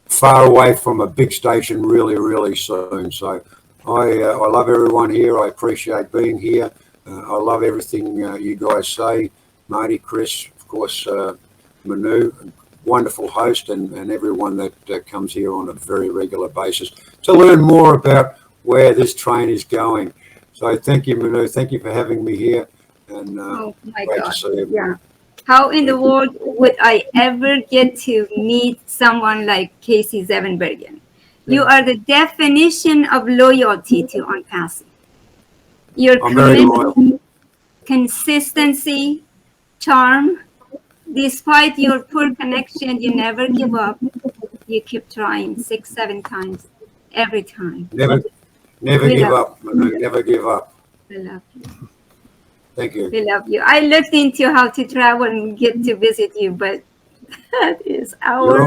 far away from a big station really, really soon. So I love everyone here. I appreciate being here. I love everything you guys say. Marty, Chris, of course, Manu, wonderful host, and everyone that comes here on a very regular basis to learn more about where this train is going. So thank you, Manu. Thank you for having me here. And oh my great God. to see everyone. Yeah. How in the world would I ever get to meet someone like Casey Zevenbergen? You are the definition of loyalty to ONPASSIVE. Your commitment, consistency, charm. Despite your poor connection, you never give up. You keep trying 6, 7 times every time. Never give up, Manu. Never give up. We love you. Thank you. We love you. I looked into how to travel and get to visit you, but that is hours.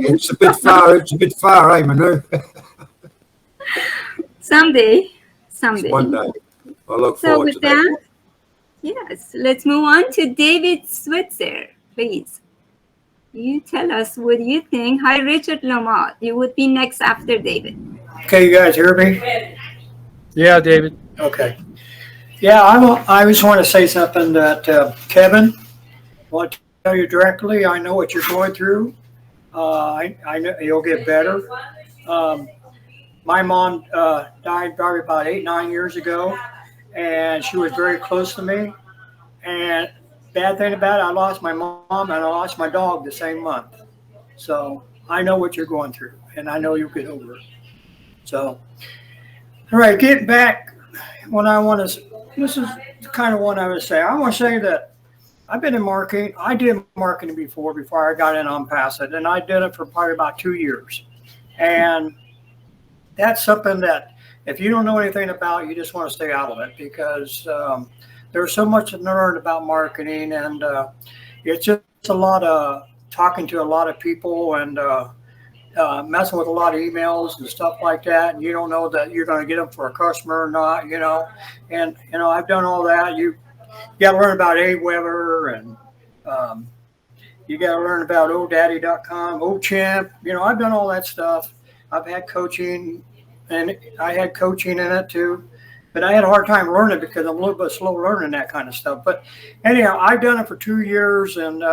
It's a bit far. It's a bit far, eh, Manu? Someday. One day. I look So forward with to that. Yes, let's move on to David Switzer, please. You tell us what you think. Hi, Richard Lamont. You would be next after David. Okay, you guys hear me? Yeah, David. Okay. Yeah, I just want to say something that Kevin, I want to tell you directly. I know what you're going through. I know you'll get better. My mom died probably about 8, 9 years ago, and she was very close to me. And bad thing about it, I lost my mom and I lost my dog the same month. So I know what you're going through, and I know you'll get over it. So, all right, getting back, what I want to, this is kind of what I would say. I want to say that I've been in marketing. I did marketing before I got in ONPASSIVE, and I did it for probably about 2 years. And that's something that if you don't know anything about, you just want to stay out of it, because there's so much to learn about marketing, and it's just a lot of talking to a lot of people and messing with a lot of emails and stuff like that, and you don't know that you're going to get them for a customer or not, you know. And you know, I've done all that. You got to learn about Aweber, and you got to learn about odaddy.com, OChamp. You know, I've done all that stuff. I've had coaching, and I had coaching in it too, but I had a hard time learning because I'm a little bit slow learning that kind of stuff. But anyhow, I've done it for 2 years, and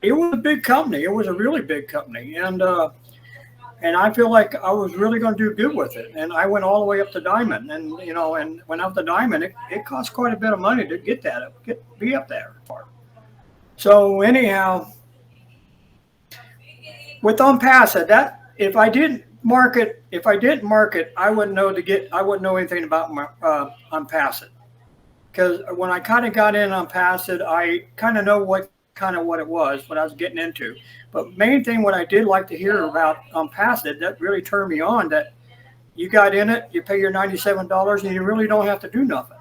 it was a big company. It was a really big company, and I feel like I was really going to do good with it. And I went all the way up to Diamond, and you know, and went up to Diamond. It cost quite a bit of money to get that up, be up there far. So anyhow, with ONPASSIVE, that if I didn't market, I wouldn't know anything about my ONPASSIVE, because when I kind of got in ONPASSIVE, I kind of know what it was, what I was getting into. But main thing, what I did like to hear about ONPASSIVE, that really turned me on, that you got in it, you pay your $97, and you really don't have to do nothing.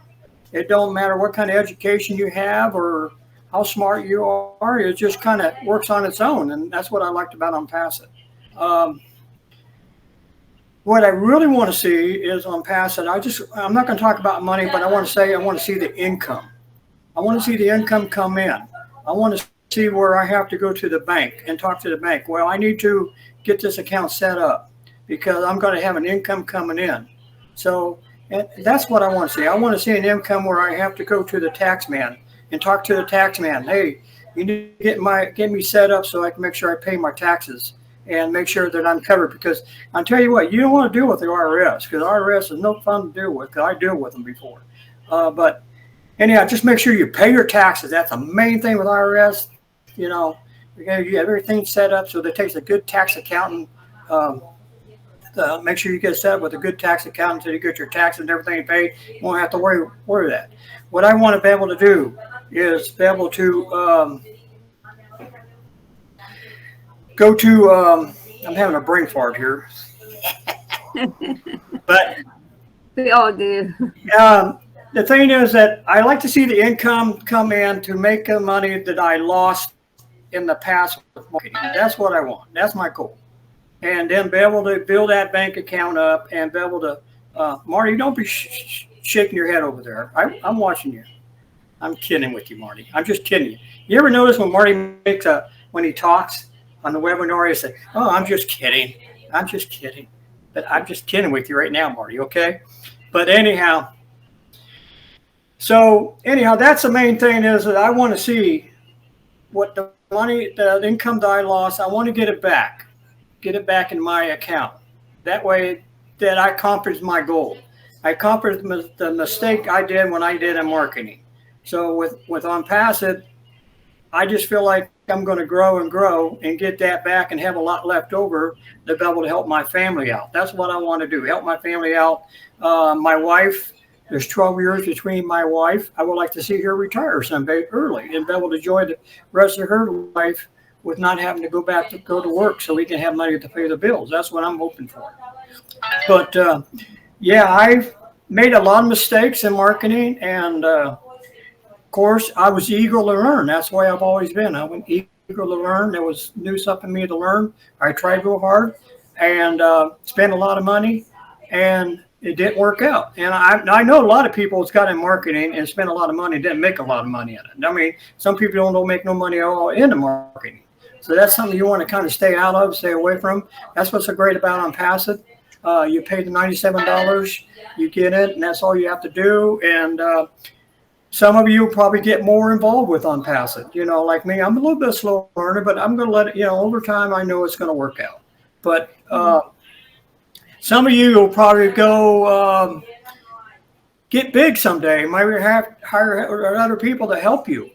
It don't matter what kind of education you have or how smart you are. It just kind of works on its own, and that's what I liked about ONPASSIVE. What I really want to see is ONPASSIVE. I'm not going to talk about money, but I want to see the income. I want to see the income come in. I want to see where I have to go to the bank and talk to the bank. Well, I need to get this account set up because I'm going to have an income coming in. So and that's what I want to see. I want to see an income where I have to go to the tax man and talk to the tax man. Hey, you need to get me set up so I can make sure I pay my taxes and make sure that I'm covered. Because I'll tell you what, you don't want to deal with the IRS, because IRS is no fun to deal with, because I deal with them before. But anyhow, just make sure you pay your taxes. That's the main thing with IRS. You know, you have everything set up so that it takes a good tax accountant. Make sure you get set up with a good tax accountant so you get your taxes and everything paid. You won't have to worry that. What I want to be able to do is be able to go to, I'm having a brain fart here. But we all do. The thing is that I like to see the income come in to make the money that I lost in the past with marketing. That's what I want. That's my goal. And then be able to build that bank account up and be able to, Marty, don't be shaking your head over there. I'm watching you. I'm kidding with you, Marty. I'm just kidding you. You ever notice when Marty makes when he talks, on the webinar, you say, "Oh, I'm just kidding. I'm just kidding." But I'm just kidding with you right now, Marty. Okay. But anyhow, that's the main thing is that I want to see what the money, the income that I lost. I want to get it back in my account. That way that I accomplished my goal. I accomplished the mistake I did when I did in marketing. So with ONPASSIVE, I just feel like I'm going to grow and get that back and have a lot left over to be able to help my family out. That's what I want to do, help my family out. My wife, there's 12 years between my wife. I would like to see her retire someday early and be able to enjoy the rest of her life with not having to go to work so we can have money to pay the bills. That's what I'm hoping for. But yeah, I've made a lot of mistakes in marketing, and of course, I was eager to learn. That's why I've always been. I was eager to learn. There was new stuff in me to learn. I tried real hard and spent a lot of money, and it didn't work out. And I know a lot of people that's got in marketing and spent a lot of money and didn't make a lot of money in it. I mean, some people don't make no money at all in the marketing. So that's something you want to kind of stay out of, stay away from. That's what's so great about ONPASSIVE. You pay the $97, you get it, and that's all you have to do. And some of you probably get more involved with ONPASSIVE. You know, like me, I'm a little bit slow learner, but I'm going to let it, over time, I know it's going to work out. But some of you will probably go get big someday. Maybe hire other people to help you.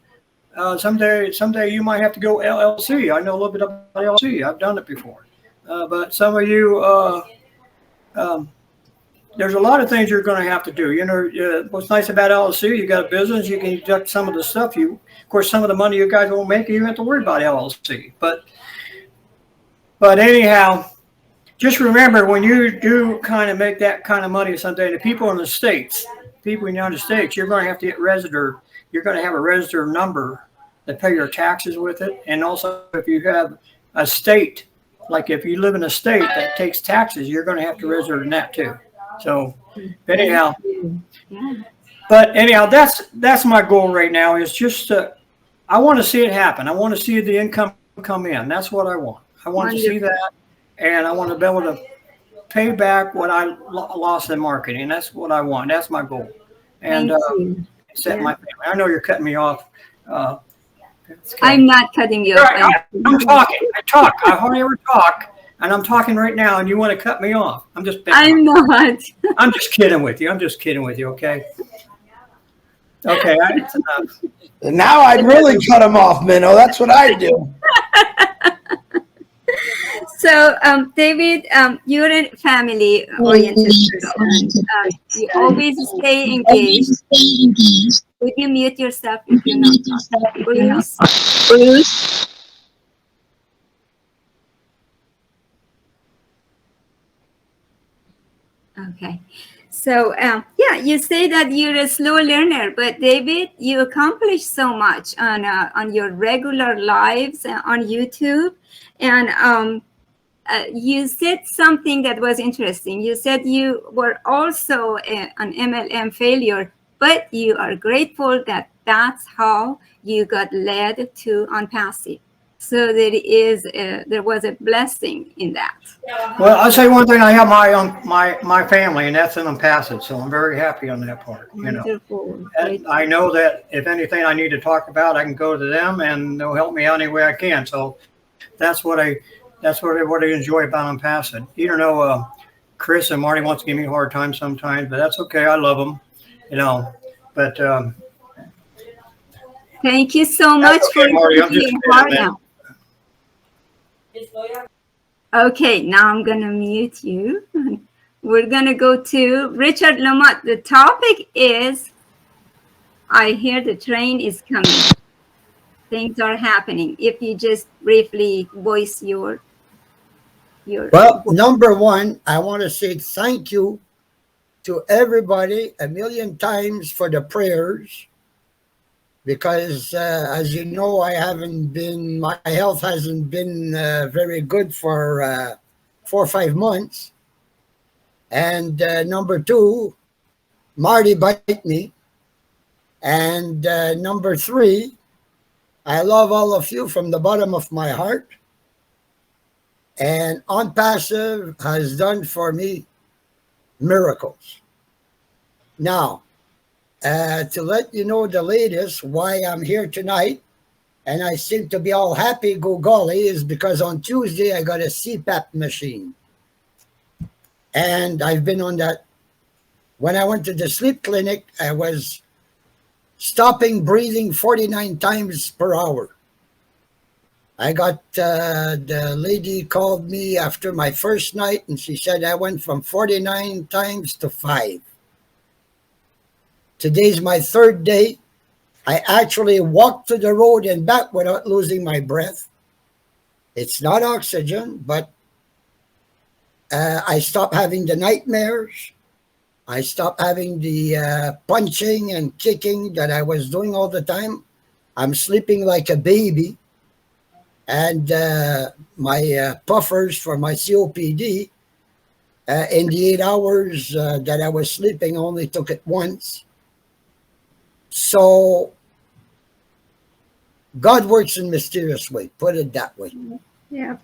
Someday you might have to go LLC. I know a little bit about LLC. I've done it before. But some of you, there's a lot of things you're going to have to do. What's nice about LLC, you got a business, you can deduct some of the stuff. Of course, some of the money you guys won't make, you don't have to worry about LLC. But anyhow, just remember when you do kind of make that kind of money someday, the people in the States, people in the United States, you're going to have to get registered. You're going to have a registered number to pay your taxes with it. And also if you have a state, like if you live in a state that takes taxes, you're going to have to register in that too. So anyhow, that's my goal right now is just I want to see it happen. I want to see the income come in. That's what I want. I want to see that, and I want to be able to pay back what I lost in marketing. That's what I want. That's my goal. And set my family. I know you're cutting me off. I'm not cutting you off. I'm talking. I hardly ever talk. And I'm talking right now, and you want to cut me off. I'm not. I'm just kidding with you. Okay? Okay, that's enough. Now I'd really cut him off, Minnow. That's what I do. So, David, you're a family-oriented person. You always stay engaged. Would you mute yourself if you're not talking? Bruce? Okay. So, yeah, you say that you're a slow learner, but David, you accomplished so much on your regular lives on YouTube. And you said something that was interesting. You said you were also an MLM failure, but you are grateful that that's how you got led to ONPASSIVE. So there was a blessing in that. Well, I'll say one thing. I have my family, and that's in ONPASSIVE. So I'm very happy on that part. Wonderful. I know that if anything I need to talk about, I can go to them, and they'll help me out any way I can. So that's what I enjoy about ONPASSIVE. Even though Chris and Marty wants to give me a hard time sometimes, but that's okay. I love them, But thank you so much for Marty. I'm just now. Okay, now I'm going to mute you. We're going to go to Richard Lamott. The topic is, I hear the train is coming. Things are happening. If you just briefly voice your Well, number one, I want to say thank you to everybody a million times for the prayers. Because as you know, my health hasn't been very good for 4 or 5 months. And number two, Marty bite me. And number three, I love all of you from the bottom of my heart. And ONPASSIVE has done for me miracles. Now, to let you know the latest, why I'm here tonight, and I seem to be all happy, go golly, is because on Tuesday I got a CPAP machine. And I've been on that. When I went to the sleep clinic, I was stopping breathing 49 times per hour. I got, the lady called me after my first night, and she said I went from 49 times to 5. Today's my third day. I actually walked to the road and back without losing my breath. It's not oxygen, but I stopped having the nightmares. I stopped having the punching and kicking that I was doing all the time. I'm sleeping like a baby. And my puffers for my COPD, in the 8 hours that I was sleeping, I only took it once. So God works in mysterious way, put it that way. Yeah.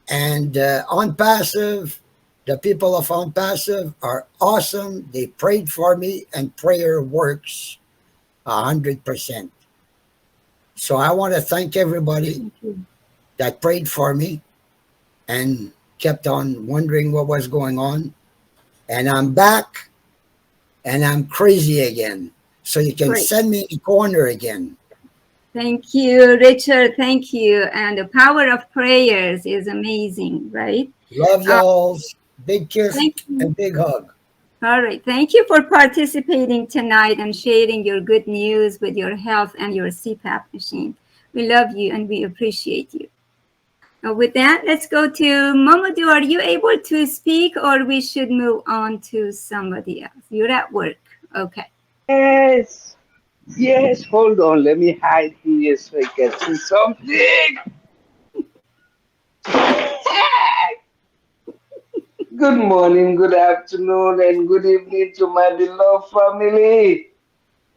And ONPASSIVE, the people of ONPASSIVE are awesome. They prayed for me, and prayer works 100%. So I want to thank everybody that prayed for me and kept on wondering what was going on. And I'm back, and I'm crazy again. So you can Great. send me in the corner again. Thank you, Richard. Thank you. And the power of prayers is amazing, right? Love y'all. Big kiss Thank you. and big hug. All right. Thank you for participating tonight and sharing your good news with your health and your CPAP machine. We love you and we appreciate you. Now, with that, let's go to Mamadou. Are you able to speak, or we should move on to somebody else? You're at work. Okay. Yes, yes, hold on. Let me hide here so I can see something. Good morning, good afternoon, and good evening to my beloved family.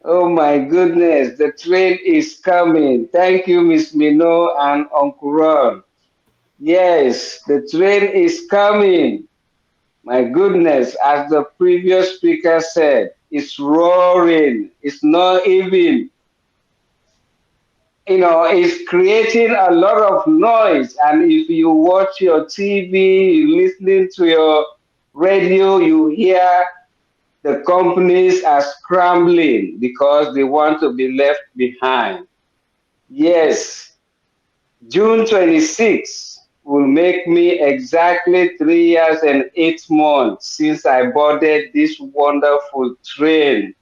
Oh my goodness, the train is coming. Thank you, Miss Mino and Uncle Ron. Yes, the train is coming. My goodness, as the previous speaker said, it's roaring. It's not even, it's creating a lot of noise. And if you watch your TV, you listening to your radio, you hear the companies are scrambling because they want to be left behind. Yes, June 26th will make me exactly 3 years and 8 months since I boarded this wonderful train.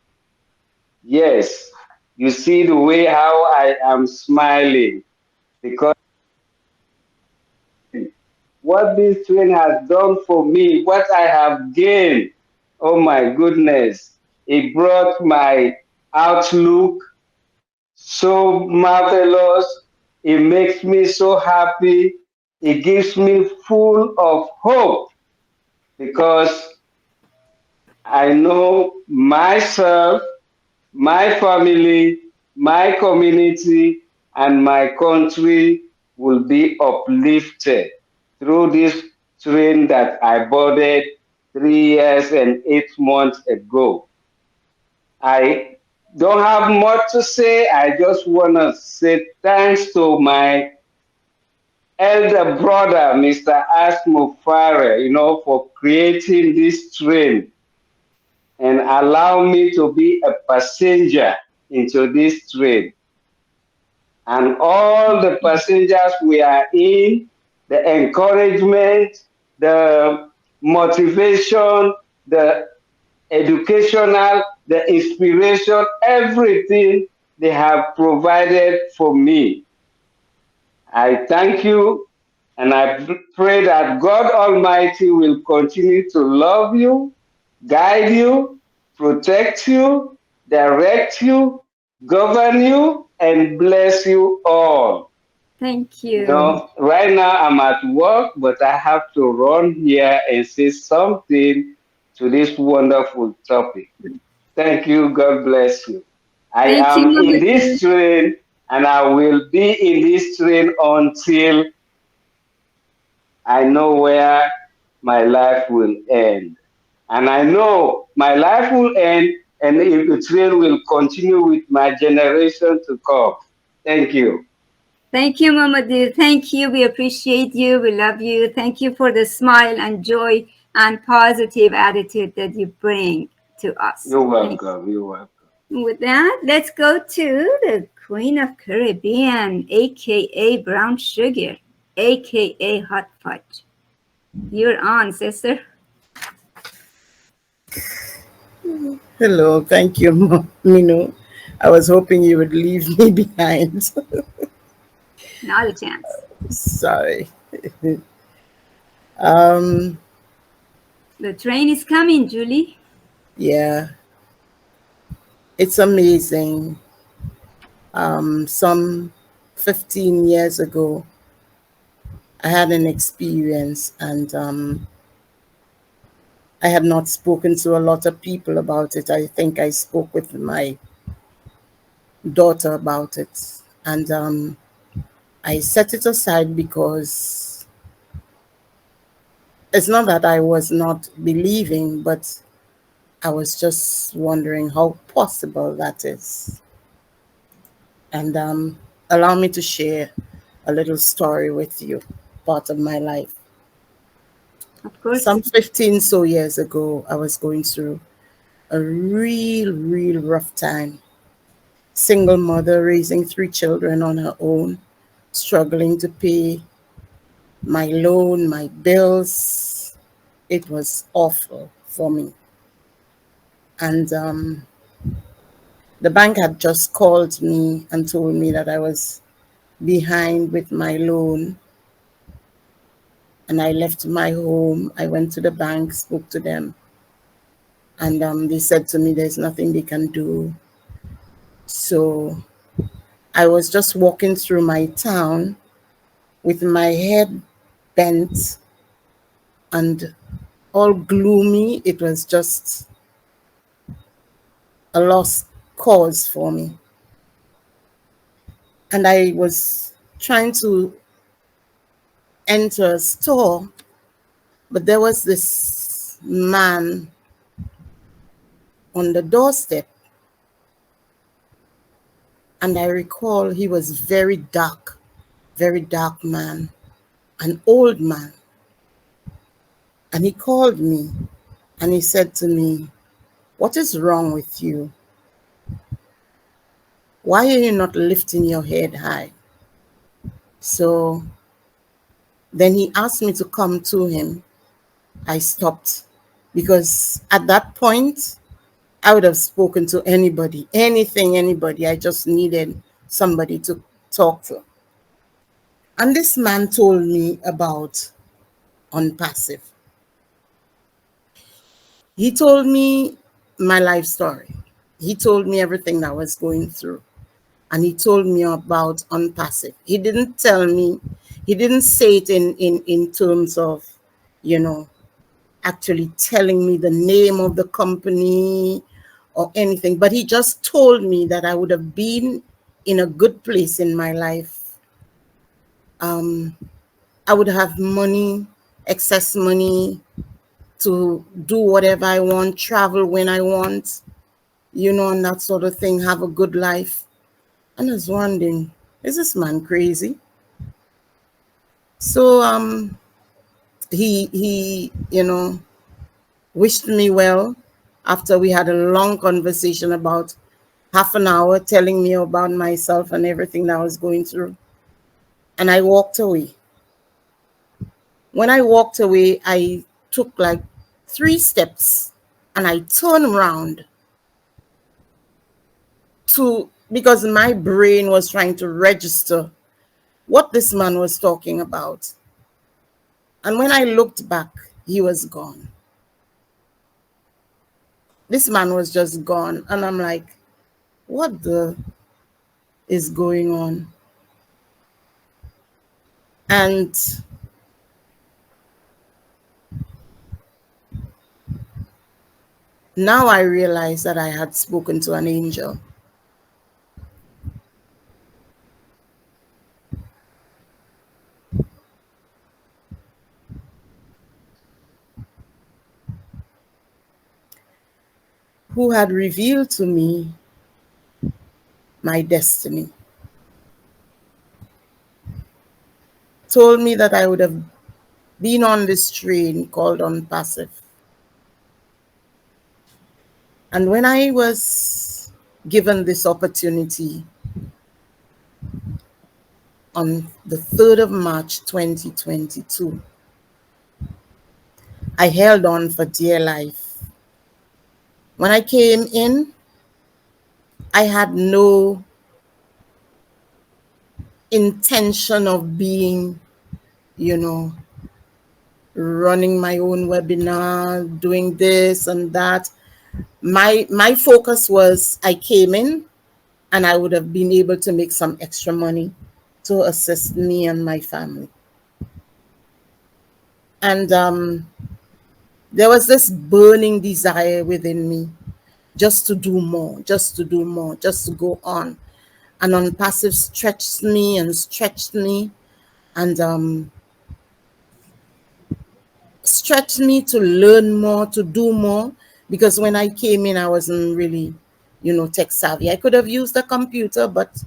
Yes, you see the way how I am smiling, because what this train has done for me, what I have gained, oh my goodness, it brought my outlook so marvelous. It makes me so happy. It gives me full of hope because I know myself, my family, my community, and my country will be uplifted through this train that I boarded 3 years and 8 months ago. I don't have much to say. I just want to say thanks to my elder brother, Mr. Mufareh, for creating this train and allow me to be a passenger into this train. And all the passengers we are in, the encouragement, the motivation, the educational, the inspiration, everything they have provided for me. I thank you, and I pray that God Almighty will continue to love you, guide you, protect you, direct you, govern you, and bless you all. Thank you. Right now I'm at work, but I have to run here and say something to this wonderful topic. Thank you. God bless you. I Thank you, am in Mamadou. this train, and I will be in this train until I know where my life will end. And I know my life will end, and if the train will continue with my generation to come. Thank you. Thank you, Mamadou. Thank you. We appreciate you. We love you. Thank you for the smile and joy and positive attitude that you bring to us. You're Thank welcome. You're welcome. you. With that, let's go to the Queen of Caribbean, aka Brown Sugar, aka Hot Fudge. You're on, sister. Hello, thank you, Mino. I was hoping you would leave me behind. Not a chance. Sorry. um, The train is coming, Julie. yeah, it's amazing. Some 15 years ago, I had an experience, and I had not spoken to a lot of people about it. I think I spoke with my daughter about it, and I set it aside because it's not that I was not believing, but I was just wondering how possible that is. And allow me to share a little story with you, part of my life. Of course. Some 15 so years ago, I was going through a real rough time. Single mother raising 3 children on her own, struggling to pay my loan, my bills. It was awful for me. And the bank had just called me and told me that I was behind with my loan. And I left my home. I went to the bank, spoke to them. And they said to me, there's nothing they can do. So I was just walking through my town with my head bent and all gloomy. It was just a lost cause for me. And I was trying to enter a store, but there was this man on the doorstep. And I recall he was very dark man, an old man. And he called me and he said to me, "What is wrong with you? Why are you not lifting your head high?" So then he asked me to come to him. I stopped because at that point, I would have spoken to anybody, anybody. I just needed somebody to talk to. And this man told me about ONPASSIVE. He told me my life story. He told me everything that I was going through. And he told me about ONPASSIVE. He didn't tell me, he didn't say it in terms of, actually telling me the name of the company or anything, but he just told me that I would have been in a good place in my life. I would have money, excess money to do whatever I want, travel when I want, and that sort of thing, have a good life. And I was wondering, is this man crazy? So he wished me well after we had a long conversation about half an hour, telling me about myself and everything that I was going through. And I walked away. When I walked away, I took like 3 steps and I turned around because my brain was trying to register what this man was talking about. And when I looked back, he was gone. This man was just gone. And I'm like, what the is going on? And now I realize that I had spoken to an angel. who had revealed to me my destiny, told me that I would have been on this train called ONPASSIVE. And when I was given this opportunity on the 3rd of March 2022, I held on for dear life. When I came in, I had no intention of being, running my own webinar, doing this and that. My focus was I came in and I would have been able to make some extra money to assist me and my family. And there was this burning desire within me just to do more, just to do more, just to go on. And ONPASSIVE stretched me and stretched me and stretched me to learn more, to do more, because when I came in, I wasn't really, tech savvy. I could have used a computer, but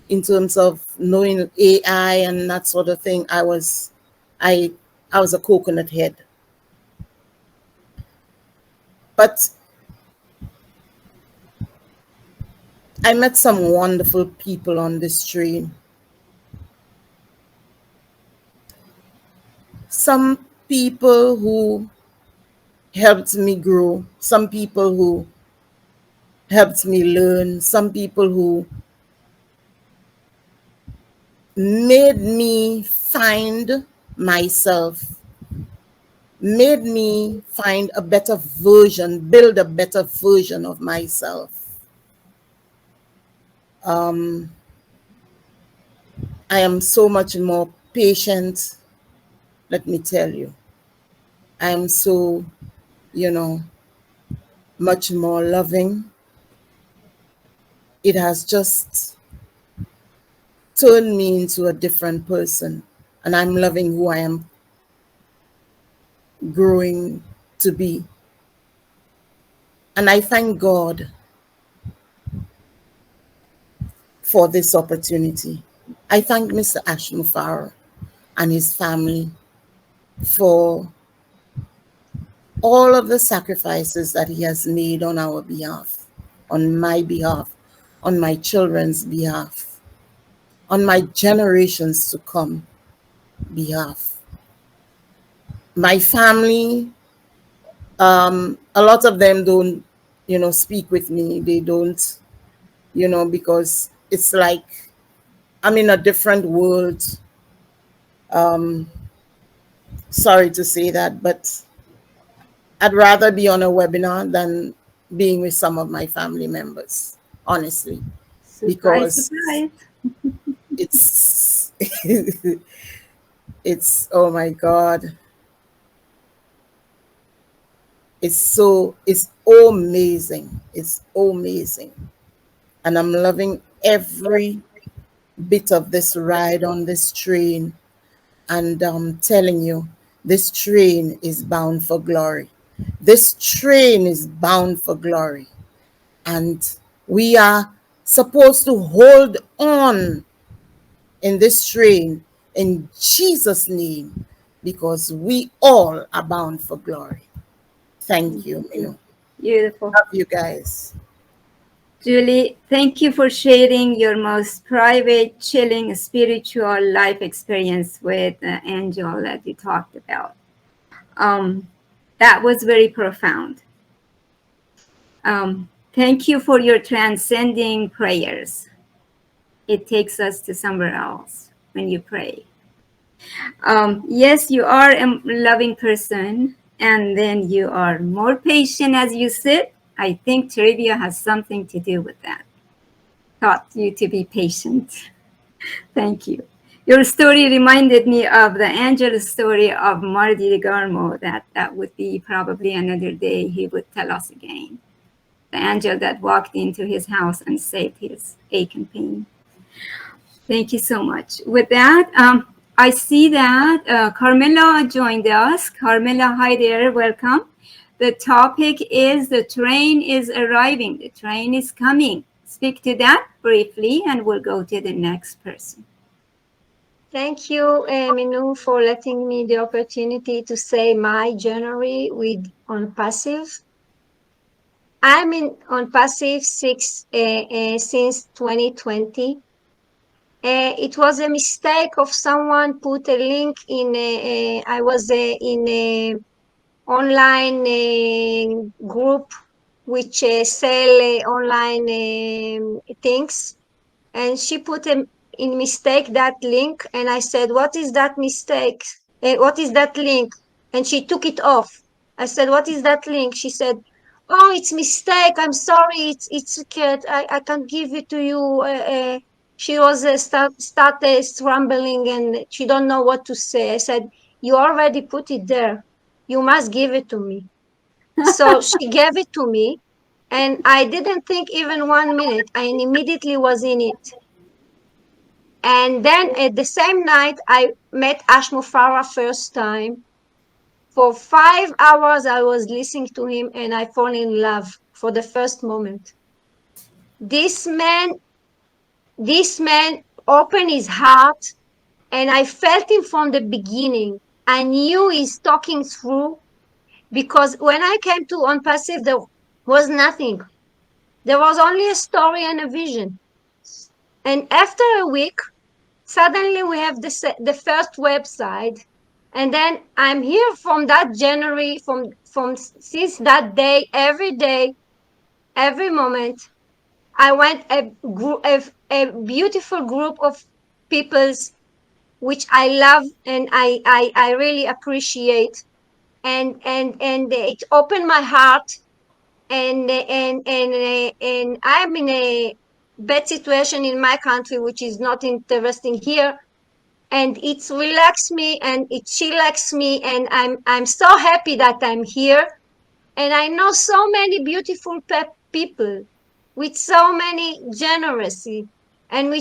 in terms of knowing AI and that sort of thing, I was a coconut head. But I met some wonderful people on this train. Some people who helped me grow, some people who helped me learn, some people who made me find myself, made me find a better version, build a better version of myself. I am so much more patient, let me tell you. I am so, much more loving. It has just turned me into a different person, and I'm loving who I am growing to be. And I thank God for this opportunity. I thank Mr. Mufareh and his family for all of the sacrifices that he has made on our behalf, on my behalf, on my children's behalf, on my generations to come behalf. My family, a lot of them don't, speak with me. They don't, because it's like I'm in a different world. Sorry to say that, but I'd rather be on a webinar than being with some of my family members, honestly, because it's, it's, oh my God. It's amazing. It's amazing. And I'm loving every bit of this ride on this train. And I'm telling you, this train is bound for glory. This train is bound for glory. And we are supposed to hold on in this train in Jesus' name, because we all are bound for glory. Thank you. Beautiful. Love you guys. Julie, thank you for sharing your most private, chilling, spiritual life experience with Angel that you talked about. That was very profound. Thank you for your transcending prayers. It takes us to somewhere else when you pray. Yes, you are a loving person, and then you are more patient as you sit. I think trivia has something to do with that. Taught you to be patient. Thank you. Your story reminded me of the angel story of Marty DeGarmo. That would be probably another day he would tell us again. The angel that walked into his house and saved his ache and pain. Thank you so much. With that, I see that Carmela joined us. Carmela, hi there, welcome. The topic is the train is arriving. The train is coming. Speak to that briefly, and we'll go to the next person. Thank you, Minu, for letting me the opportunity to say my journey with ONPASSIVE. I'm in ONPASSIVE since 2020. It was a mistake of someone put a link in. I was in a online group which sell online things, and she put in mistake that link, and I said, "What is that mistake? What is that link?" And she took it off. I said, "What is that link?" She said, "Oh, it's mistake. I'm sorry. It's secret. I can't give it to you." She was started scrambling and she don't know what to say. I said, "You already put it there. You must give it to me." So she gave it to me, and I didn't think even 1 minute. I immediately was in it. And then at the same night, I met Mufareh first time. For 5 hours, I was listening to him and I fall in love for the first moment. This man opened his heart, and I felt him from the beginning. I knew he's talking through, because when I came to ONPASSIVE, there was nothing. There was only a story and a vision. And after a week, suddenly we have the first website. And then I'm here from that January, since that day, every moment. I went a beautiful group of peoples which I love and I really appreciate, and it opened my heart, and I'm in a bad situation in my country which is not interesting here, and it's relaxed me and it chillax me, and I'm so happy that I'm here, and I know so many beautiful people with so many generosity, and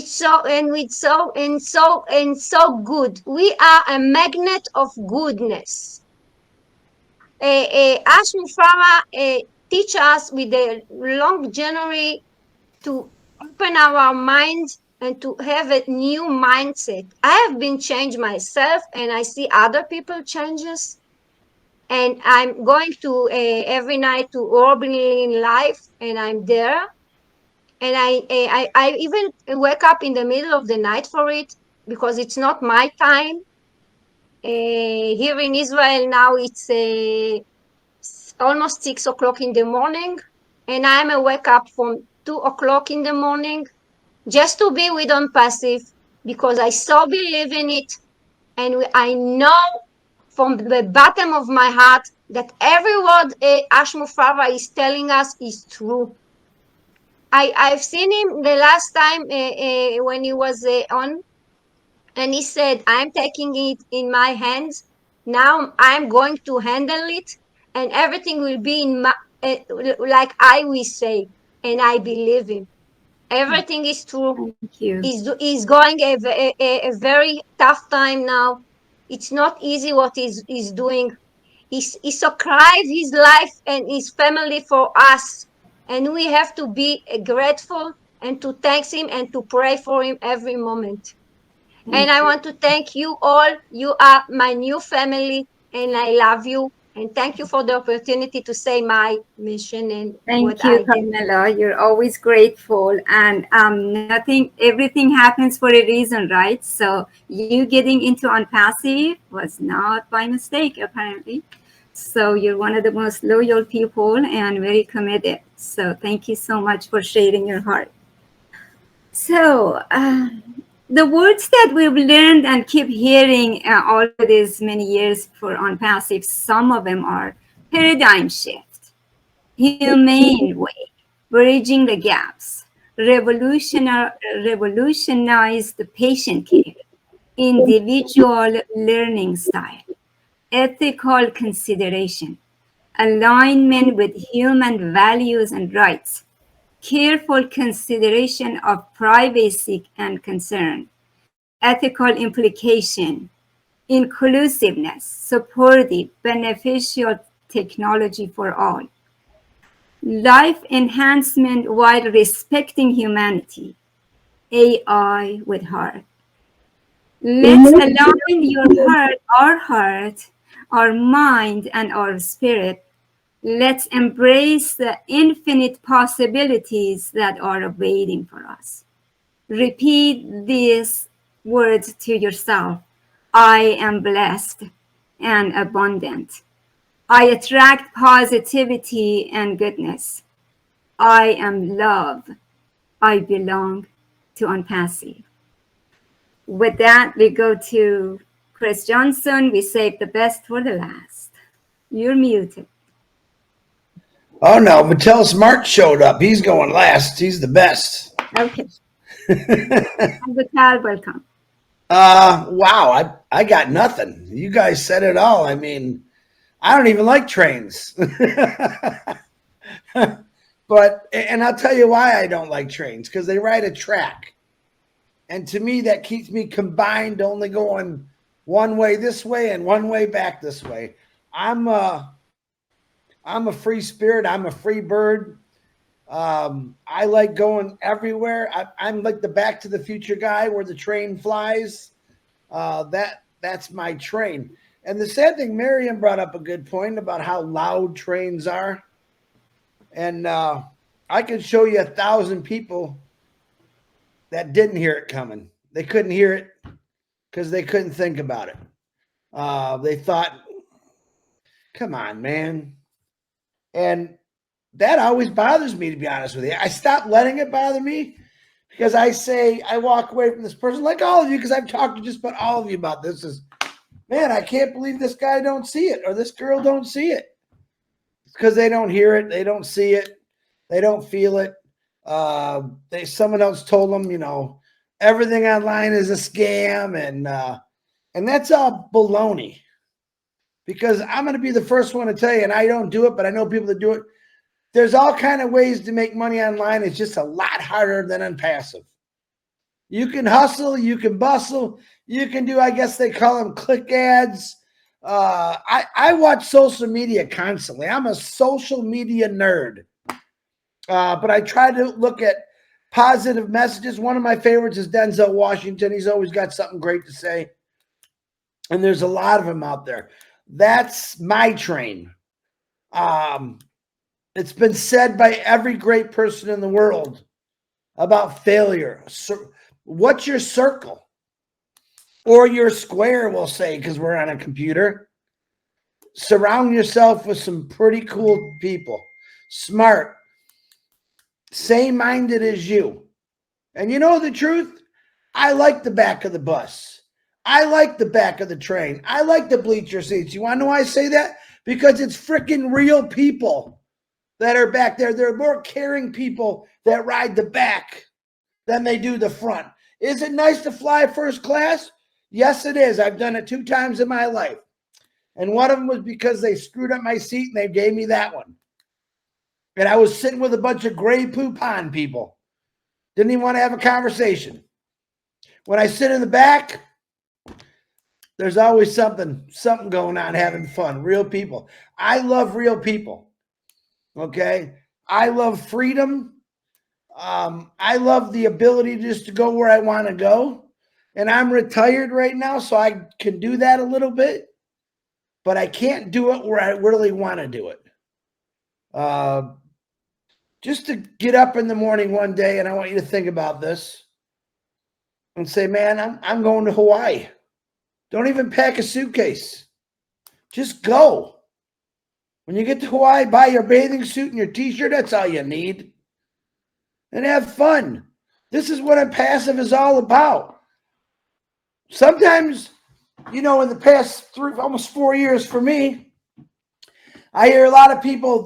so good. We are a magnet of goodness. Ash Mufareh teach us with a long journey to open our minds and to have a new mindset. I have been changed myself, and I see other people changes. And I'm going to every night to Urban Life, and I'm there. And I even wake up in the middle of the night for it, because it's not my time. Here in Israel now, it's almost 6 o'clock in the morning, and I'm wake up from 2 o'clock in the morning just to be with ONPASSIVE, because I so believe in it, and I know from the bottom of my heart that every word Ash Mufareh is telling us is true. I've seen him the last time when he was on, and he said, "I'm taking it in my hands. Now I'm going to handle it, and everything will be in my, like I will say." And I believe him. Everything is true. Thank you. He's going a very tough time now. It's not easy what he's doing. He sacrificed his life and his family for us, and we have to be grateful and to thank him and to pray for him every moment. And I want to thank you all. You are my new family, and I love you. And thank you for the opportunity to say my mission and what I Thank you, Carmela. You're always grateful, and everything happens for a reason, right? So you getting into ONPASSIVE was not by mistake, apparently. So you're one of the most loyal people and very committed. So thank you so much for sharing your heart. So the words that we've learned and keep hearing all these many years for ONPASSIVE, some of them are paradigm shift, humane way, bridging the gaps, revolutionize the patient care, individual learning style, ethical consideration, alignment with human values and rights, careful consideration of privacy and concern, ethical implication, inclusiveness, supportive, beneficial technology for all. Life enhancement while respecting humanity. AI with heart. Let's align your heart, our mind, and our spirit. Let's embrace the infinite possibilities that are waiting for us. Repeat these words to yourself. I am blessed and abundant. I attract positivity and goodness. I am love. I belong to ONPASSIVE. With that, we go to Chris Johnson. We saved the best for the last. You're muted. Oh no, Mattel Smart showed up. He's going last. He's the best. Okay. Vital, welcome. Wow, I got nothing. You guys said it all. I mean, I don't even like trains. And I'll tell you why I don't like trains, because they ride a track. And to me, that keeps me combined, only going one way this way and one way back this way. I'm a free spirit. I'm a free bird. I like going everywhere. I'm like the Back to the Future guy where the train flies. That's my train. And the sad thing, Miriam brought up a good point about how loud trains are. And I could show you 1,000 people that didn't hear it coming. They couldn't hear it because they couldn't think about it. They thought, come on, man. And that always bothers me, to be honest with you. I stopped letting it bother me because I walk away from this person, like all of you, because I've talked to just about all of you about this, is, man, I can't believe this guy don't see it or this girl don't see it. It's because they don't hear it. They don't see it. They don't feel it. Someone else told them, everything online is a scam, and that's all baloney. Because I'm going to be the first one to tell you, and I don't do it, but I know people that do it. There's all kind of ways to make money online. It's just a lot harder than on passive. You can hustle, you can bustle, you can do, I guess they call them click ads. I watch social media constantly. I'm a social media nerd. But I try to look at positive messages. One of my favorites is Denzel Washington. He's always got something great to say. And there's a lot of them out there. That's my train. It's been said by every great person in the world about failure. So what's your circle? Or your square, we'll say, because we're on a computer. Surround yourself with some pretty cool people. Smart. Same-minded as you. And you know the truth? I like the back of the bus. I like the back of the train. I like the bleacher seats. You want to know why I say that? Because it's freaking real people that are back there. There are more caring people that ride the back than they do the front. Is it nice to fly first class? Yes, it is. I've done it 2 times in my life. And one of them was because they screwed up my seat and they gave me that one. And I was sitting with a bunch of gray poupon people. Didn't even want to have a conversation. When I sit in the back, there's always something going on, having fun. Real people. I love real people. Okay? I love freedom. I love the ability just to go where I want to go. And I'm retired right now, so I can do that a little bit. But I can't do it where I really want to do it. Just to get up in the morning one day, and I want you to think about this, and say, man, I'm going to Hawaii. Don't even pack a suitcase. Just go. When you get to Hawaii, buy your bathing suit and your t-shirt. That's all you need. And have fun. This is what ONPASSIVE is all about. Sometimes, in the past almost 4 years for me, I hear a lot of people,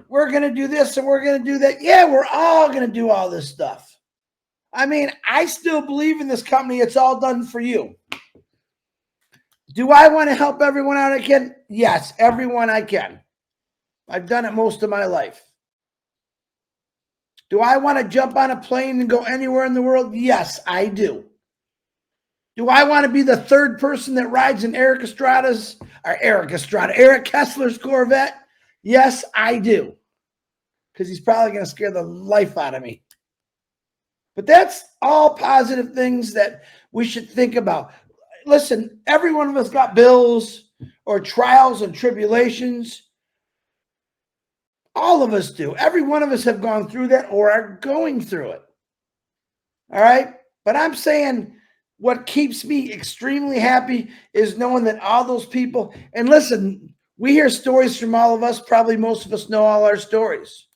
we're going to do this and we're going to do that. Yeah, we're all going to do all this stuff. I mean, I still believe in this company. It's all done for you. Do I want to help everyone out I can? Yes, everyone I can. I've done it most of my life. Do I want to jump on a plane and go anywhere in the world? Yes, I do. Do I want to be the third person that rides in Eric Estrada's or Eric Estrada. Eric Kessler's Corvette? Yes, I do. Because he's probably going to scare the life out of me. But that's all positive things that we should think about. Listen, every one of us got bills or trials and tribulations. All of us do. Every one of us have gone through that or are going through it. All right? But I'm saying what keeps me extremely happy is knowing that all those people, and listen, we hear stories from all of us. Probably most of us know all our stories.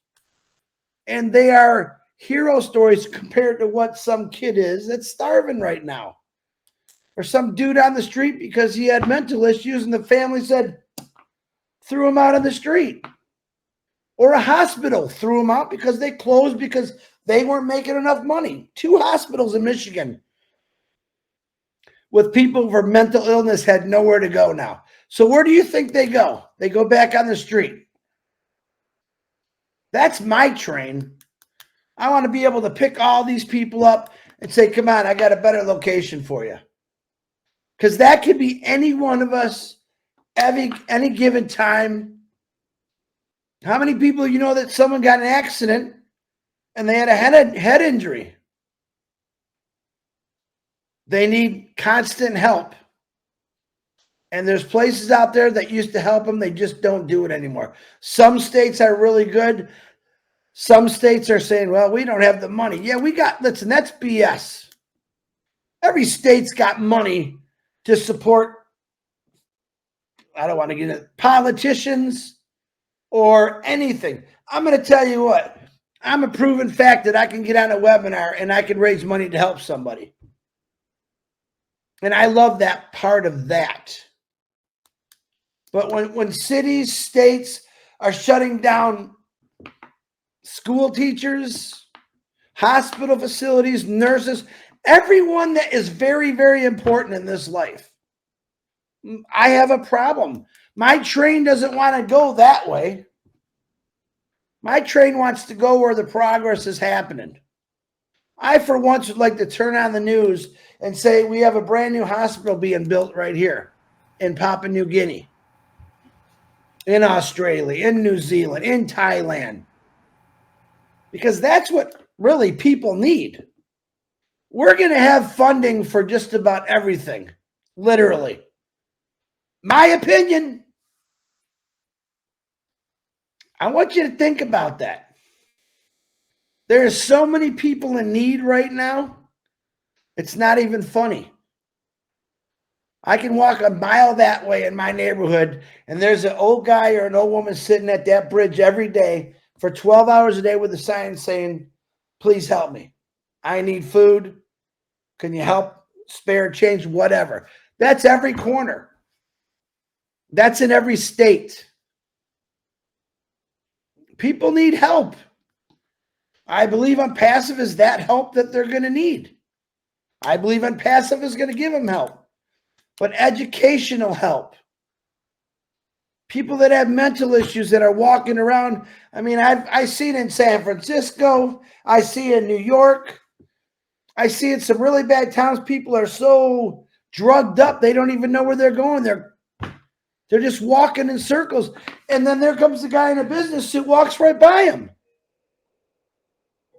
And they are hero stories compared to what some kid is that's starving right now. Or some dude on the street because he had mental issues and the family said, threw him out on the street. Or a hospital threw him out because they closed because they weren't making enough money. 2 hospitals in Michigan with people for mental illness had nowhere to go now. So where do you think they go? They go back on the street. That's my train. I want to be able to pick all these people up and say, come on, I got a better location for you. Because that could be any one of us, any given time. How many people you know that someone got in an accident and they had a head injury? They need constant help. And there's places out there that used to help them. They just don't do it anymore. Some states are really good. Some states are saying, well, we don't have the money. Yeah, listen, that's BS. Every state's got money to support, I don't want to get it, politicians or anything. I'm going to tell you what, I'm a proven fact that I can get on a webinar and I can raise money to help somebody. And I love that part of that. But when cities, states are shutting down school teachers, hospital facilities, nurses, everyone that is very, very important in this life, I have a problem. My train doesn't want to go that way. My train wants to go where the progress is happening. I, for once, would like to turn on the news and say we have a brand new hospital being built right here in Papua New Guinea, in Australia, in New Zealand, in Thailand. Because that's what really people need. We're going to have funding for just about everything, literally. My opinion. I want you to think about that. There are so many people in need right now. It's not even funny. I can walk a mile that way in my neighborhood, and there's an old guy or an old woman sitting at that bridge every day for 12 hours a day with a sign saying, please help me. I need food. Can you help? Spare change, whatever. That's every corner. That's in every state. People need help. I believe ONPASSIVE is that help that they're going to need. I believe ONPASSIVE is going to give them help. But educational help. People that have mental issues that are walking around. I mean, I see it in San Francisco. I see it in New York. I see it in some really bad towns. People are so drugged up, they don't even know where they're going. They're just walking in circles. And then there comes the guy in a business suit, walks right by him.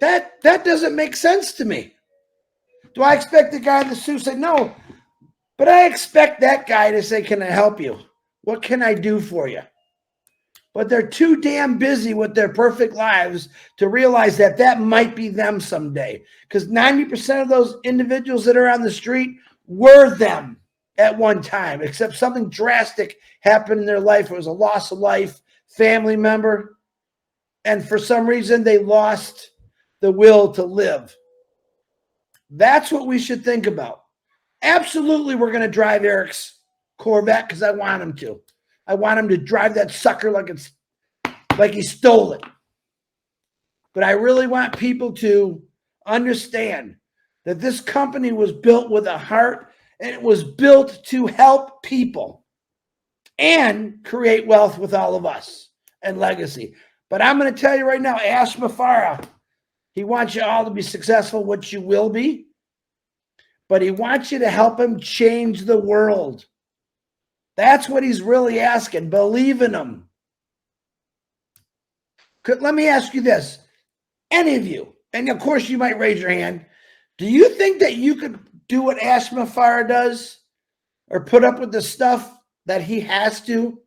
That doesn't make sense to me. Do I expect the guy in the suit to say no? But I expect that guy to say, can I help you? What can I do for you? But they're too damn busy with their perfect lives to realize that that might be them someday. Because 90% of those individuals that are on the street were them at one time, except something drastic happened in their life. It was a loss of life, family member, and for some reason they lost the will to live. That's what we should think about. Absolutely, we're going to drive Eric's Corvette because I want him to. I want him to drive that sucker like he stole it. But I really want people to understand that this company was built with a heart, and it was built to help people and create wealth with all of us and legacy. But I'm going to tell you right now, ask Mufareh. He wants you all to be successful, which you will be. But he wants you to help him change the world. That's what he's really asking. Believe in him. Let me ask you this. Any of you, and of course you might raise your hand, do you think that you could do what Mufareh does or put up with the stuff that he has to?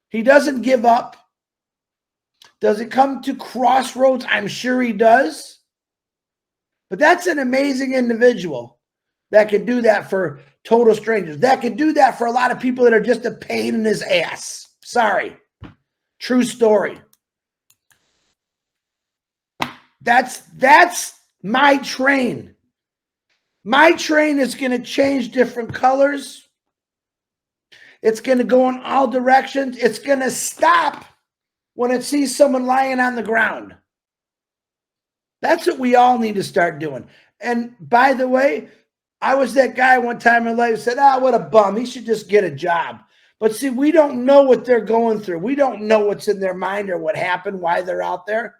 He doesn't give up. Does it come to crossroads? I'm sure he does. But that's an amazing individual that could do that for total strangers. That could do that for a lot of people that are just a pain in his ass. Sorry. True story. That's my train. My train is going to change different colors. It's going to go in all directions. It's going to stop when it sees someone lying on the ground. That's what we all need to start doing. And by the way, I was that guy one time in life who said, what a bum. He should just get a job. But see, we don't know what they're going through. We don't know what's in their mind or what happened, why they're out there.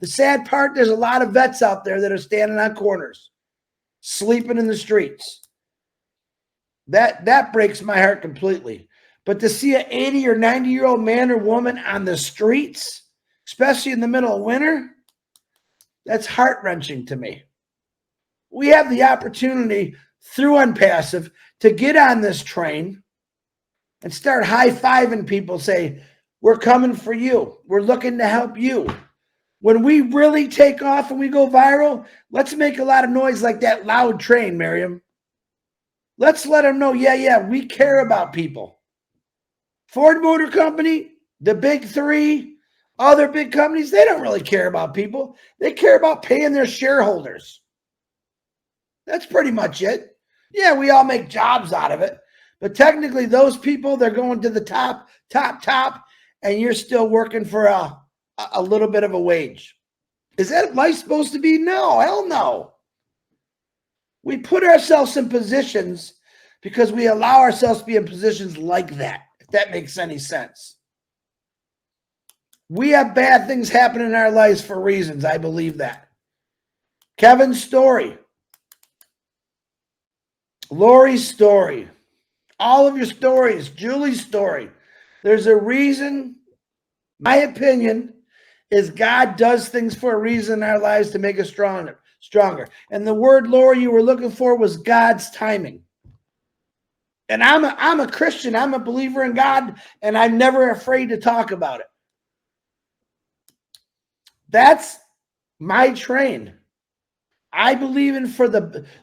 The sad part, there's a lot of vets out there that are standing on corners, sleeping in the streets. That breaks my heart completely. But to see an 80 or 90-year-old man or woman on the streets, especially in the middle of winter, that's heart-wrenching to me. We have the opportunity through ONPASSIVE to get on this train and start high-fiving people, say, we're coming for you. We're looking to help you. When we really take off and we go viral, let's make a lot of noise like that loud train, Miriam. Let's let them know, yeah, we care about people. Ford Motor Company, the big three, other big companies, they don't really care about people. They care about paying their shareholders. That's pretty much it. Yeah, we all make jobs out of it. But technically, those people, they're going to the top, and you're still working for a little bit of a wage. Is that life supposed to be? No, hell no. We put ourselves in positions because we allow ourselves to be in positions like that, if that makes any sense. We have bad things happen in our lives for reasons. I believe that. Kevin's story. Lori's story. All of your stories. Julie's story. There's a reason, my opinion, is God does things for a reason in our lives to make us stronger. And the word, Lori, you were looking for was God's timing. And I'm a Christian. I'm a believer in God, and I'm never afraid to talk about it. That's my train. I believe in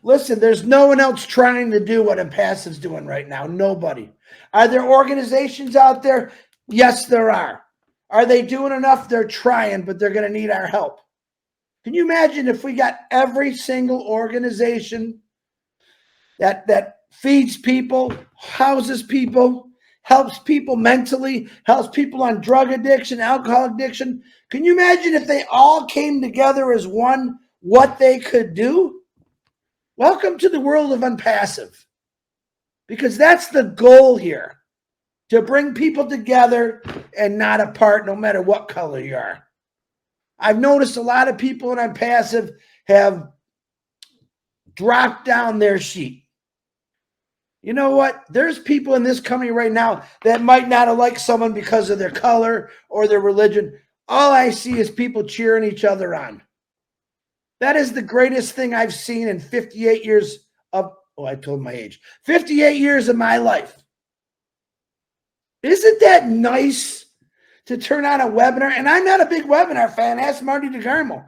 listen, there's no one else trying to do what ONPASSIVE's doing right now. Nobody. Are there organizations out there? Yes, there are. Are they doing enough? They're trying, but they're going to need our help. Can you imagine if we got every single organization that feeds people, houses people, helps people mentally, helps people on drug addiction, alcohol addiction? Can you imagine if they all came together as one, what they could do? Welcome to the world of ONPASSIVE, because that's the goal here, to bring people together and not apart, no matter what color you are. I've noticed a lot of people in ONPASSIVE have dropped down their sheet. You know what? There's people in this company right now that might not have liked someone because of their color or their religion. All I see is people cheering each other on. That is the greatest thing I've seen in 58 years of, I told my age, 58 years of my life. Isn't that nice to turn on a webinar? And I'm not a big webinar fan. Ask Marty DeGarmo.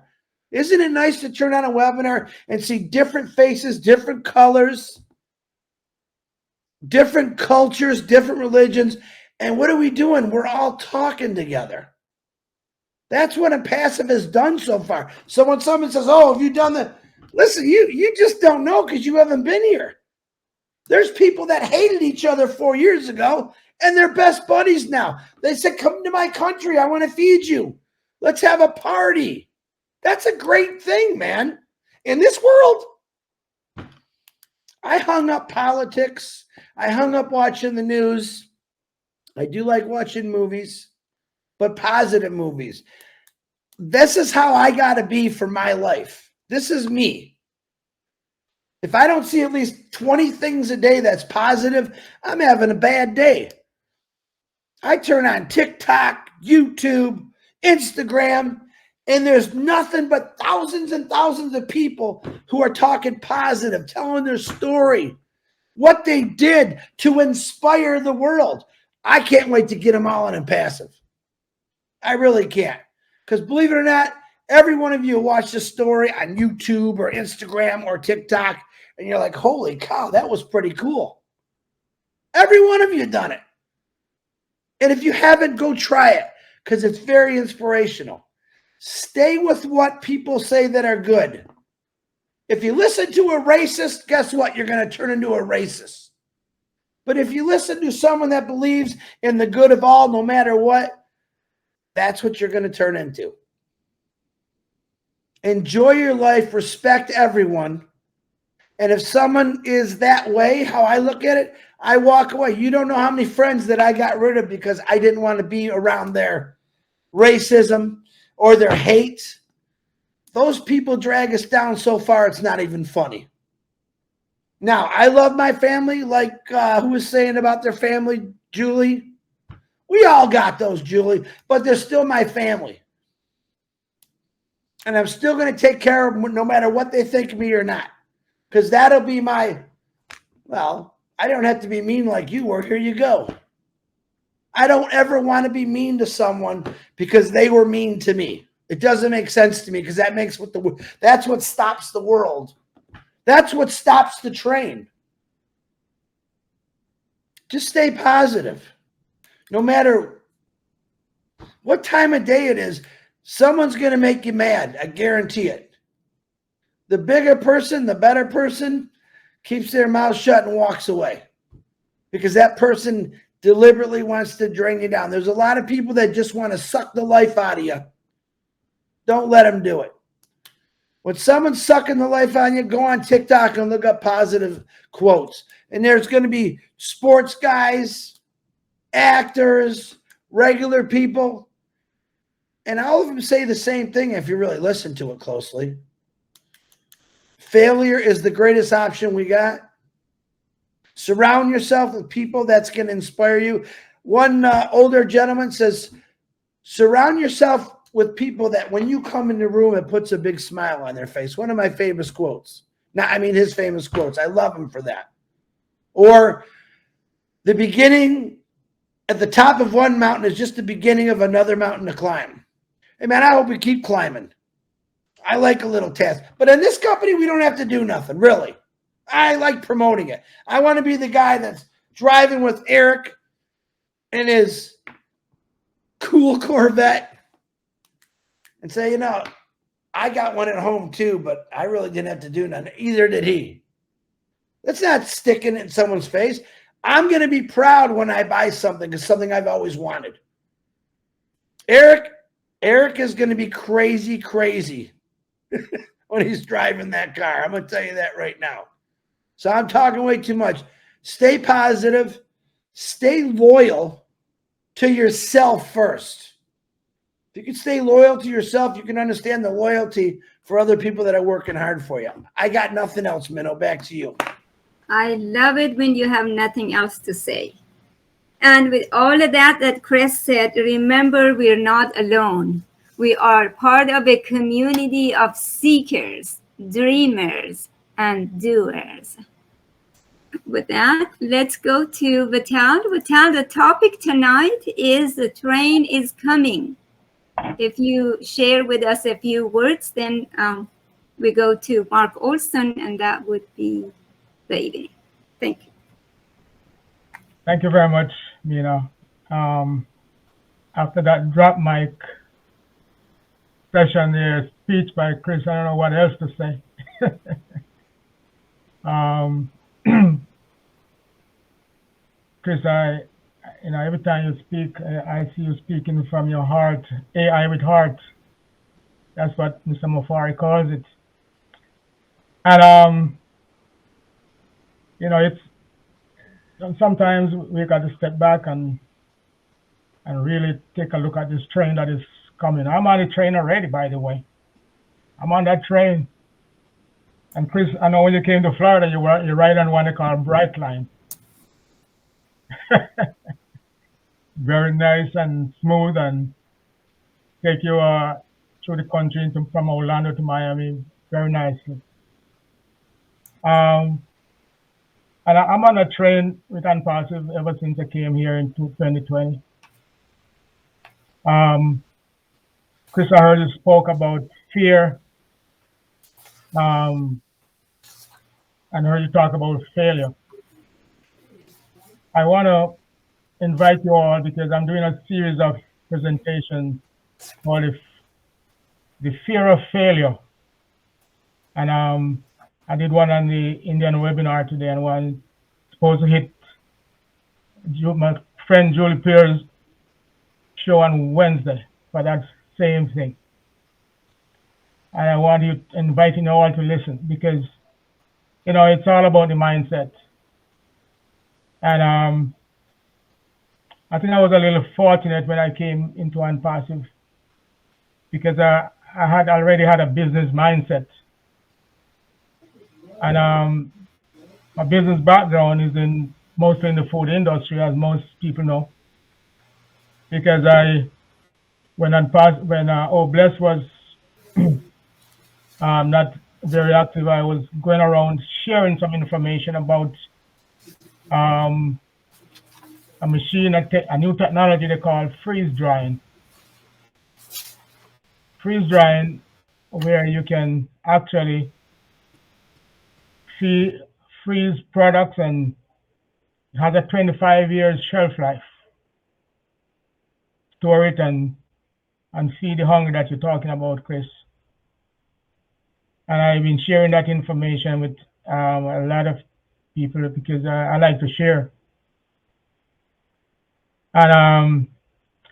Isn't it nice to turn on a webinar and see different faces, different colors, different cultures, different religions? And what are we doing? We're all talking together. That's what ONPASSIVE has done so far. So when someone says, oh, have you done that? Listen, you just don't know because you haven't been here. There's people that hated each other 4 years ago, and they're best buddies now. They said, come to my country. I want to feed you. Let's have a party. That's a great thing, man. In this world, I hung up politics. I hung up watching the news. I do like watching movies, but positive movies. This is how I got to be for my life. This is me. If I don't see at least 20 things a day that's positive, I'm having a bad day. I turn on TikTok, YouTube, Instagram, and there's nothing but thousands and thousands of people who are talking positive, telling their story, what they did to inspire the world. I can't wait to get them all in passive. I really can't. Because believe it or not, every one of you watched this story on YouTube or Instagram or TikTok, and you're like, holy cow, that was pretty cool. Every one of you done it. And if you haven't, go try it, because it's very inspirational. Stay with what people say that are good. If you listen to a racist, guess what? You're going to turn into a racist. But if you listen to someone that believes in the good of all, no matter what, that's what you're going to turn into. Enjoy your life. Respect everyone. And if someone is that way, how I look at it, I walk away. You don't know how many friends that I got rid of because I didn't want to be around their racism or their hate. Those people drag us down so far, it's not even funny. Now, I love my family, like who was saying about their family, Julie. We all got those, Julie, but they're still my family. And I'm still going to take care of them no matter what they think of me or not. Because that'll be my, well, I don't have to be mean like you were. Here you go. I don't ever want to be mean to someone because they were mean to me. It doesn't make sense to me because that makes what that's what stops the world. That's what stops the train. Just stay positive. No matter what time of day it is, someone's going to make you mad. I guarantee it. The bigger person, the better person, keeps their mouth shut and walks away because that person deliberately wants to drain you down. There's a lot of people that just want to suck the life out of you. Don't let them do it. When someone's sucking the life out of you, go on TikTok and look up positive quotes. And there's going to be sports guys, actors, regular people. And all of them say the same thing if you really listen to it closely. Failure is the greatest option we got. Surround yourself with people that's going to inspire you. One older gentleman says, surround yourself with people that when you come in the room, it puts a big smile on their face. One of my famous quotes. Now, I mean his famous quotes. I love him for that. Or the beginning at the top of one mountain is just the beginning of another mountain to climb. Hey, man, I hope we keep climbing. I like a little task. But in this company, we don't have to do nothing, really. I like promoting it. I want to be the guy that's driving with Eric in his cool Corvette and say, you know, I got one at home too, but I really didn't have to do nothing. Either did he. That's not sticking it in someone's face. I'm going to be proud when I buy something. It's something I've always wanted. Eric is going to be crazy, crazy when he's driving that car. I'm going to tell you that right now. So I'm talking way too much. Stay positive. Stay loyal to yourself first. If you can stay loyal to yourself, you can understand the loyalty for other people that are working hard for you. I got nothing else, Minnow. Back to you. I love it when you have nothing else to say. And with all of that Chris said, remember, we're not alone. We are part of a community of seekers, dreamers, and doers. With that, let's go to Vital. Vital, the topic tonight is the train is coming. If you share with us a few words, then we go to Mark Olson, and that would be the evening. Thank you. Thank you very much, Mina. After that drop mic session there, speech by Chris, I don't know what else to say. Chris, every time you speak, I see you speaking from your heart, AI with heart. That's what Mr. Mufareh calls it. And, it's sometimes we got to step back and really take a look at this train that is coming. I'm on the train already, by the way. I'm on that train. And Chris, I know when you came to Florida, you ride on one they call Bright Line. Very nice and smooth, and take you through the country from Orlando to Miami very nicely. And I'm on a train with ONPASSIVE ever since I came here in 2020. Chris, I heard you spoke about fear, and heard you talk about failure. I want to invite you all because I'm doing a series of presentations called the fear of failure. And I did one on the Indian webinar today, and one supposed to hit my friend Julie Pierre's show on Wednesday for that same thing. And I want you inviting you all to listen because, you know, it's all about the mindset. And I think I was a little fortunate when I came into ONPASSIVE because I had already had a business mindset. And my business background is mostly in the food industry, as most people know. Because when OBless was not very active, I was going around sharing some information about a machine, a new technology they call freeze drying. Freeze drying, where you can actually freeze products, and it has a 25 years shelf life. Store it and see the hunger that you're talking about, Chris. And I've been sharing that information with a lot of people because I like to share. And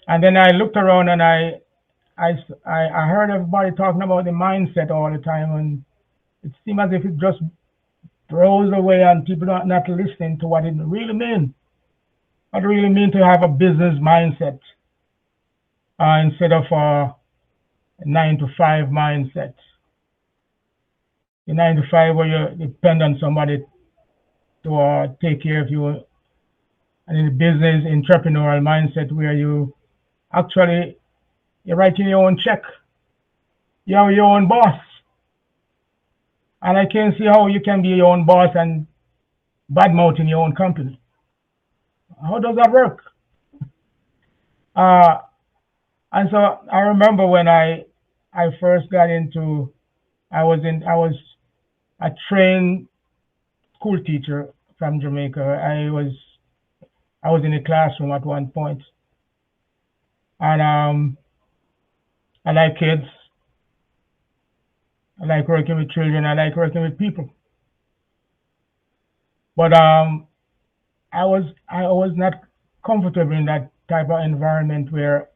then I looked around and I heard everybody talking about the mindset all the time, and it seemed as if it just throws away and people are not listening to what it really means. What it really means to have a business mindset instead of a 9-to-5 mindset. The 9-to-5 where you depend on somebody to take care of you, and in the business entrepreneurial mindset where you're writing your own check. You're your own boss. And I can't see how you can be your own boss and badmouthing your own company. How does that work? And so I remember when I first got into, I was a trained school teacher from Jamaica. I was in a classroom at one point, and I like kids. I like working with children. I like working with people. But I was not comfortable in that type of environment where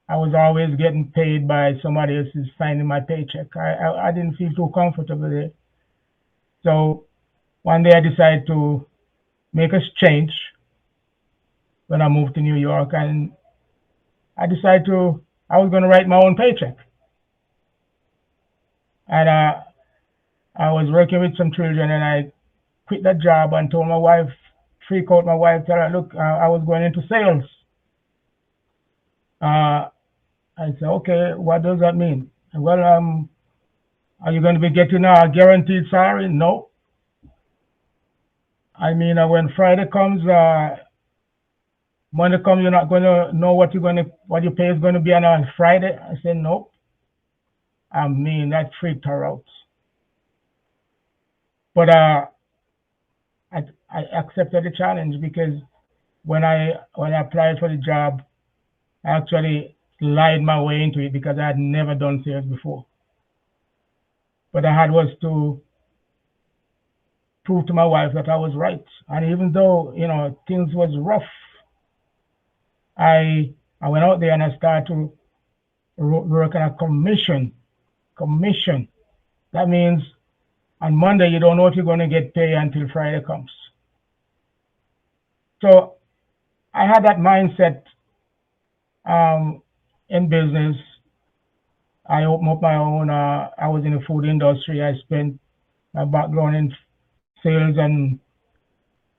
I was always getting paid by somebody else who's signing my paycheck. I didn't feel too comfortable there. So one day I decided to make a change when I moved to New York, and I decided I was going to write my own paycheck. And I was working with some children, and I quit that job and told my wife, freak out my wife, tell her, look, I was going into sales. I said, okay, what does that mean? Well, are you going to be getting a guaranteed salary? No. I mean, when Friday comes, Monday comes, you're not going to know what your pay is going to be on a Friday. I said, nope. I mean, that freaked her out. But I accepted the challenge because when I applied for the job, I actually lied my way into it because I had never done sales before. But I had was to prove to my wife that I was right. And even though, you know, things was rough, I went out there and I started to work on a commission. That means on Monday, you don't know if you're going to get paid until Friday comes. So I had that mindset in business, I opened up my own. I was in the food industry. I spent my background in sales and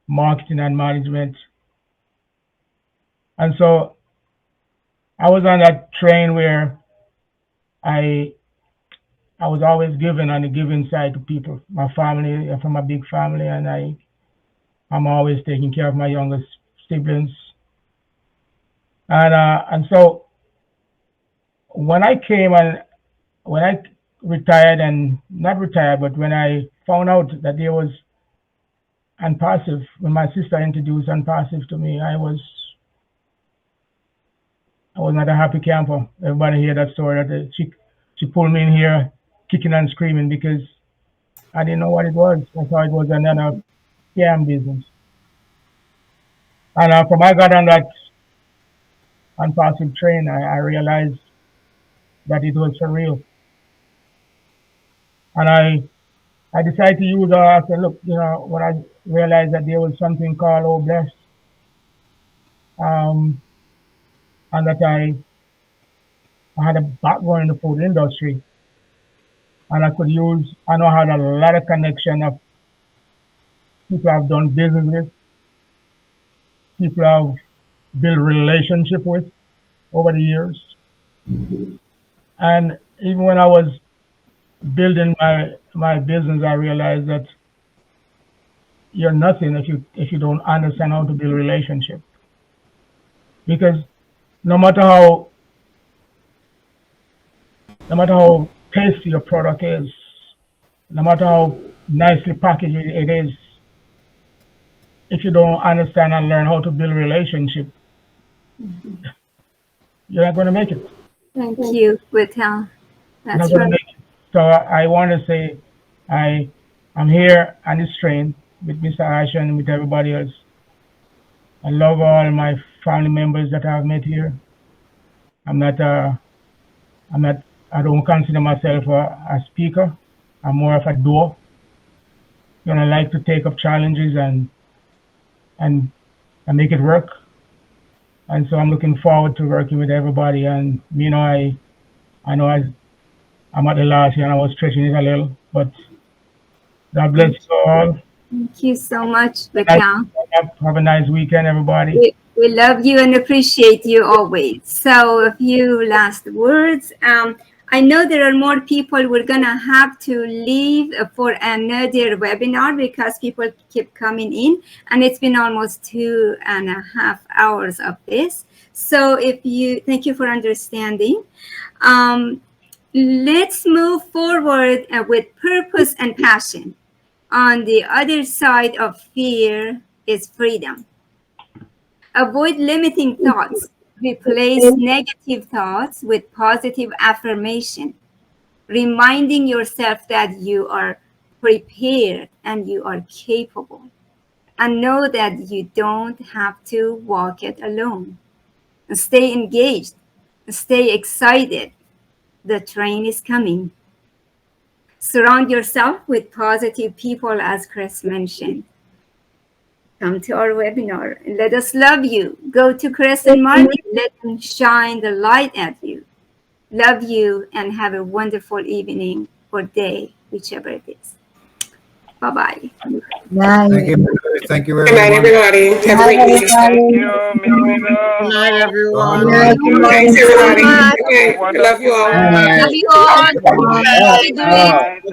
marketing and management. And so I was on that train where I was always giving on the giving side to people. My family, I'm from a big family, and I'm always taking care of my youngest siblings. And so when I came and when I retired, and not retired, but when I found out that there was ONPASSIVE, when my sister introduced ONPASSIVE to me, I was not a happy camper. Everybody hear that story that she pulled me in here kicking and screaming because I didn't know what it was. I thought it was another scam business. And from I got on that ONPASSIVE train, I realized that it was for real. And I decided to use I said, look, when I realized that there was something called OBless, and that I had a background in the food industry, and I know I had a lot of connection of people I've done business with, people I've built relationship with over the years. And even when I was building my business, I realized that you're nothing if you don't understand how to build relationship. Because no matter how tasty your product is, no matter how nicely packaged it is, if you don't understand and learn how to build relationship, you're not going to make it. Thank you, Vital. That's right. So I want to say I'm here on this train with Mr. Ash and with everybody else. I love all my family members that I've met here. I don't consider myself a speaker. I'm more of a doer. I like to take up challenges and make it work. And so I'm looking forward to working with everybody. And I know I'm at the last year and I was stretching it a little, but God bless you all. Thank you so much, Vital. Have a nice weekend, everybody. We love you and appreciate you always. So a few last words. I know there are more people. We're going to have to leave for another webinar because people keep coming in, and it's been almost 2.5 hours of this. So thank you for understanding. Let's move forward with purpose and passion. On the other side of fear is freedom. Avoid limiting thoughts. Replace negative thoughts with positive affirmation, reminding yourself that you are prepared and you are capable. And know that you don't have to walk it alone. Stay engaged. Stay excited. The train is coming. Surround yourself with positive people, as Chris mentioned. Come to our webinar and let us love you. Go to Chris and Marty. Let them shine the light at you. Love you and have a wonderful evening or day, whichever it is. Bye-bye. Thank you. Thank you, everyone. Good night, everybody. Have a great weekend. Thank you, Miss Widow. Good night, everyone. Thanks, everybody. Okay. Wonderful Love you all. night. Love you all.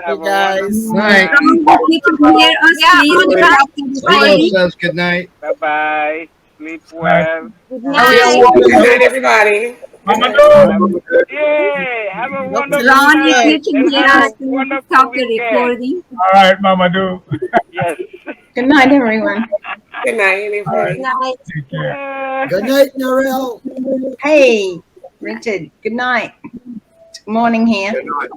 Have a guys. Night. You can hear us, please. Says good night. Bye-bye. Sleep well. Good Good night. night, everybody. Yay! Have a wonderful Ron, night. if you can hear us, please stop the recording. All right, Mama Do. Yes. Good night, everyone. Good night, everybody. Good night. Take care. Good night, Narelle. Hey, Richard. Good night. Morning here. Good night.